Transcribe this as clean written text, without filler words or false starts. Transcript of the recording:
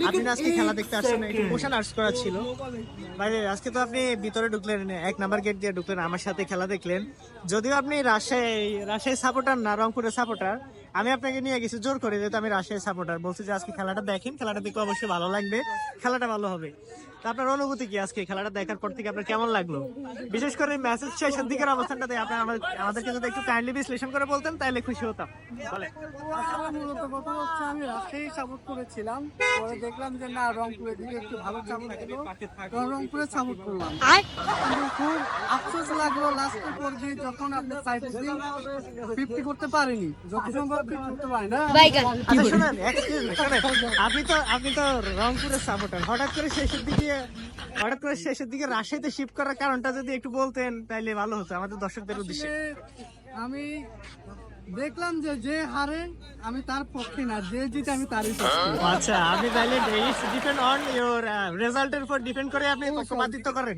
আপনি না আজকে খেলা দেখতে আসছেন, একটু পোশাক আর্টস করা ছিল বাইরে। আজকে তো আপনি ভিতরে ঢুকলেন, 1 নাম্বার গেট দিয়ে ঢুকলেন, আমার সাথে খেলা দেখলেন। যদিও আপনি রাজশাহী সাপোর্টার না, রংপুরের সাপোর্টার, আমি আপনাকে নিয়ে গেছি জোর করে, যেহেতু আমি রাজশাহী সাপোর্টার। বলছি যে আজকে খেলাটা দেখেন, খেলাটা দেখলে অবশ্যই ভালো লাগবে, খেলাটা ভালো হবে। তা আপনার অনুভূতি কি আজকে খেলাটা দেখার পর থেকে আপনার কেমন লাগলো? বিশেষ করে ম্যাচের শেষের দিকের অবস্থানটাতে আপনার আমাদেরকে যদি একটু কাইন্ডলি বিশ্লেষণ করে বলতেন তাহলে খুশি হতাম। বলে আসলে মূলত কথা হচ্ছে আমি রাজশাহী সাপোর্ট করেছিলাম, পরে দেখলাম যে না, রংপুরের দিকে একটু ভালো সাপোর্ট ছিল, রংপুরে সাপোর্ট করলাম। কিন্তু খুব আফসোস লাগলো লাস্টের পর্যায়ে যখন আপনি সাইফুদ্দিন 50 করতে পারেনি, যত সম্ভব 50 করতে পারে না। আচ্ছা শুনেন, excuse me, শুনেন, আপনি তো রংপুরের সাপোর্টার, হঠাৎ করে শেষের দিকে রাজশাহীতে শিফট করার কারণটা যদি একটু বলতেন তাহলে ভালো হতো আমাদের দর্শকদের উদ্দেশ্যে। আমি দেখলাম যে যে হারে আমি তার পক্ষে না, যে জিতে আমি তারই পক্ষে। আচ্ছা, আপনি তাহলে ডিপেন্ড অন ইওর রেজাল্টের উপর ডিপেন্ড করে আপনি পক্ষপাতিত্ব করেন।